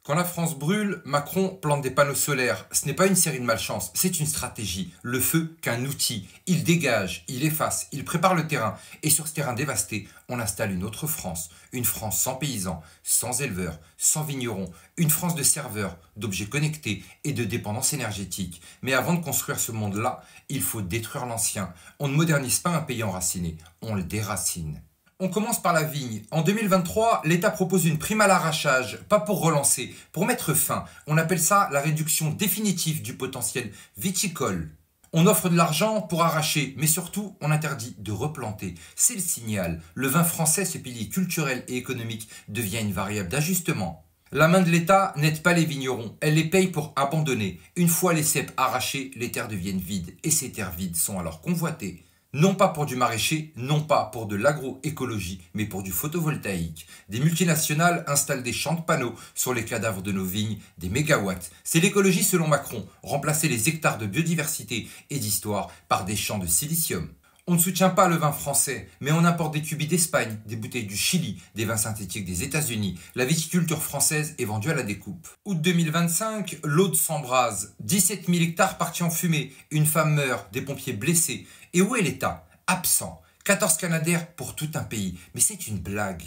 Quand la France brûle, Macron plante des panneaux solaires. Ce n'est pas une série de malchance, c'est une stratégie. Le feu qu'un outil. Il dégage, il efface, il prépare le terrain. Et sur ce terrain dévasté, on installe une autre France. Une France sans paysans, sans éleveurs, sans vignerons. Une France de serveurs, d'objets connectés et de dépendance énergétique. Mais avant de construire ce monde-là, il faut détruire l'ancien. On ne modernise pas un pays enraciné, on le déracine. On commence par la vigne. En 2023, l'État propose une prime à l'arrachage, pas pour relancer, pour mettre fin. On appelle ça la réduction définitive du potentiel viticole. On offre de l'argent pour arracher, mais surtout, on interdit de replanter. C'est le signal. Le vin français, ce pilier culturel et économique, devient une variable d'ajustement. La main de l'État n'aide pas les vignerons, elle les paye pour abandonner. Une fois les ceps arrachés, les terres deviennent vides, et ces terres vides sont alors convoitées. Non pas pour du maraîcher, non pas pour de l'agroécologie, mais pour du photovoltaïque. Des multinationales installent des champs de panneaux sur les cadavres de nos vignes, des mégawatts. C'est l'écologie selon Macron, remplacer les hectares de biodiversité et d'histoire par des champs de silicium. On ne soutient pas le vin français, mais on importe des cubis d'Espagne, des bouteilles du Chili, des vins synthétiques des États-Unis. La viticulture française est vendue à la découpe. Août 2025, l'Aude s'embrase. 17 000 hectares partis en fumée. Une femme meurt, des pompiers blessés. Et où est l'État? Absent. 14 Canadair pour tout un pays. Mais c'est une blague.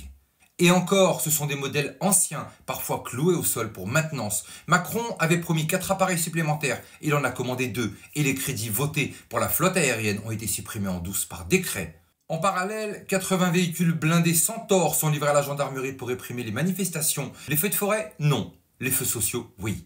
Et encore, ce sont des modèles anciens, parfois cloués au sol pour maintenance. Macron avait promis 4 appareils supplémentaires, il en a commandé 2, et les crédits votés pour la flotte aérienne ont été supprimés en douce par décret. En parallèle, 80 véhicules blindés Centaure sont livrés à la gendarmerie pour réprimer les manifestations. Les feux de forêt? Non. Les feux sociaux? Oui.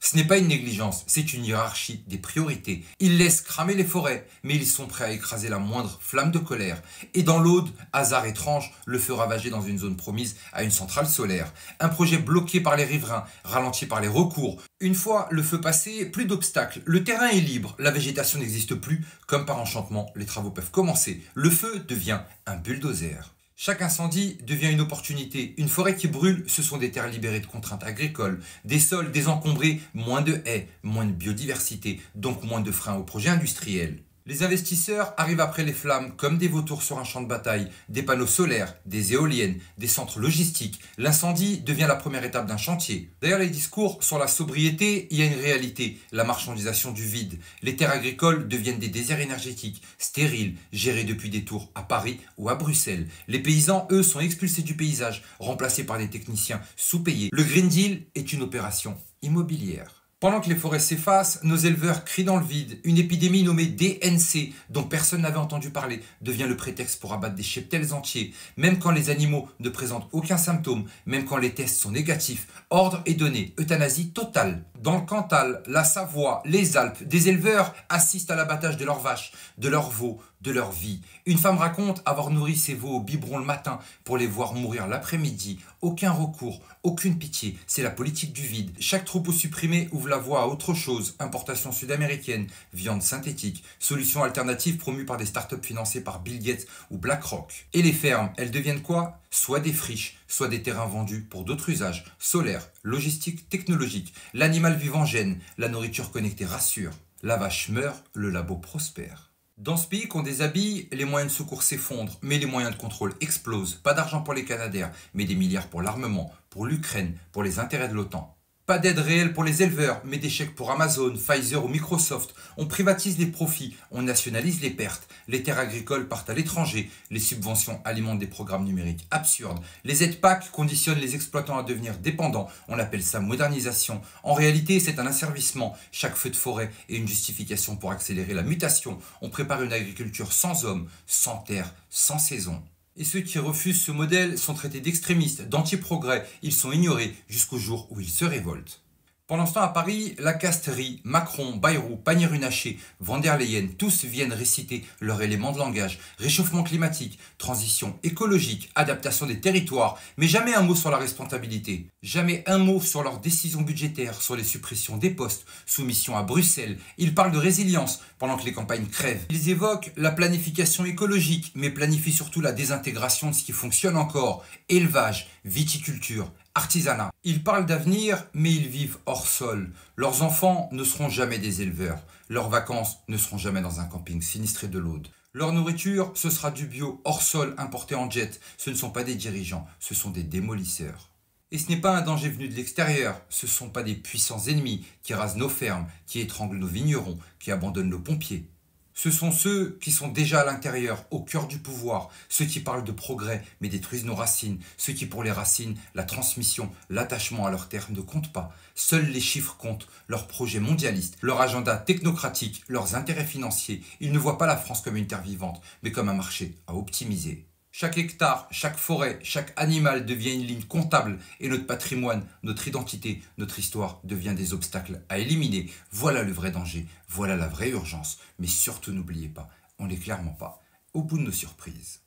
Ce n'est pas une négligence, c'est une hiérarchie des priorités. Ils laissent cramer les forêts, mais ils sont prêts à écraser la moindre flamme de colère. Et dans l'Aude, hasard étrange, le feu ravagé dans une zone promise à une centrale solaire. Un projet bloqué par les riverains, ralenti par les recours. Une fois le feu passé, plus d'obstacles. Le terrain est libre, la végétation n'existe plus. Comme par enchantement, les travaux peuvent commencer. Le feu devient un bulldozer. Chaque incendie devient une opportunité. Une forêt qui brûle, ce sont des terres libérées de contraintes agricoles, des sols désencombrés, moins de haies, moins de biodiversité, donc moins de freins aux projets industriels. Les investisseurs arrivent après les flammes comme des vautours sur un champ de bataille, des panneaux solaires, des éoliennes, des centres logistiques. L'incendie devient la première étape d'un chantier. Derrière les discours sur la sobriété, il y a une réalité, la marchandisation du vide. Les terres agricoles deviennent des déserts énergétiques, stériles, gérés depuis des tours à Paris ou à Bruxelles. Les paysans, eux, sont expulsés du paysage, remplacés par des techniciens sous-payés. Le Green Deal est une opération immobilière. Pendant que les forêts s'effacent, nos éleveurs crient dans le vide. Une épidémie nommée DNC, dont personne n'avait entendu parler, devient le prétexte pour abattre des cheptels entiers. Même quand les animaux ne présentent aucun symptôme, même quand les tests sont négatifs, ordre est donné, euthanasie totale. Dans le Cantal, la Savoie, les Alpes, des éleveurs assistent à l'abattage de leurs vaches, de leurs veaux, de leur vie. Une femme raconte avoir nourri ses veaux au biberon le matin pour les voir mourir l'après-midi. Aucun recours, aucune pitié, c'est la politique du vide. Chaque troupeau supprimé ouvre la voie à autre chose. Importation sud-américaine, viande synthétique, solutions alternatives promues par des startups financées par Bill Gates ou BlackRock. Et les fermes, elles deviennent quoi? Soit des friches, soit des terrains vendus pour d'autres usages, solaires, logistiques, technologiques. L'animal vivant gêne, la nourriture connectée rassure. La vache meurt, le labo prospère. Dans ce pays qu'on déshabille, les moyens de secours s'effondrent, mais les moyens de contrôle explosent. Pas d'argent pour les Canadair, mais des milliards pour l'armement, pour l'Ukraine, pour les intérêts de l'OTAN. Pas d'aide réelle pour les éleveurs, mais des chèques pour Amazon, Pfizer ou Microsoft. On privatise les profits, on nationalise les pertes. Les terres agricoles partent à l'étranger. Les subventions alimentent des programmes numériques absurdes. Les aides PAC conditionnent les exploitants à devenir dépendants. On appelle ça modernisation. En réalité, c'est un asservissement. Chaque feu de forêt est une justification pour accélérer la mutation. On prépare une agriculture sans hommes, sans terre, sans saison. Et ceux qui refusent ce modèle sont traités d'extrémistes, d'anti-progrès. Ils sont ignorés jusqu'au jour où ils se révoltent. Pendant ce temps, à Paris, la caste rit. Macron, Bayrou, Pannier-Runacher, Von der Leyen, tous viennent réciter leur élément de langage. Réchauffement climatique, transition écologique, adaptation des territoires, mais jamais un mot sur la responsabilité. Jamais un mot sur leurs décisions budgétaires, sur les suppressions des postes, soumission à Bruxelles. Ils parlent de résilience pendant que les campagnes crèvent. Ils évoquent la planification écologique, mais planifient surtout la désintégration de ce qui fonctionne encore. Élevage, viticulture, artisanat. Ils parlent d'avenir, mais ils vivent hors sol. Leurs enfants ne seront jamais des éleveurs. Leurs vacances ne seront jamais dans un camping sinistré de l'Aude. Leur nourriture, ce sera du bio hors sol importé en jet. Ce ne sont pas des dirigeants, ce sont des démolisseurs. Et ce n'est pas un danger venu de l'extérieur, ce ne sont pas des puissants ennemis qui rasent nos fermes, qui étranglent nos vignerons, qui abandonnent nos pompiers. Ce sont ceux qui sont déjà à l'intérieur, au cœur du pouvoir, ceux qui parlent de progrès mais détruisent nos racines, ceux qui pour les racines, la transmission, l'attachement à leur terre ne comptent pas. Seuls les chiffres comptent, leurs projets mondialistes, leur agenda technocratique, leurs intérêts financiers. Ils ne voient pas la France comme une terre vivante, mais comme un marché à optimiser. Chaque hectare, chaque forêt, chaque animal devient une ligne comptable et notre patrimoine, notre identité, notre histoire devient des obstacles à éliminer. Voilà le vrai danger, voilà la vraie urgence. Mais surtout n'oubliez pas, on n'est clairement pas au bout de nos surprises.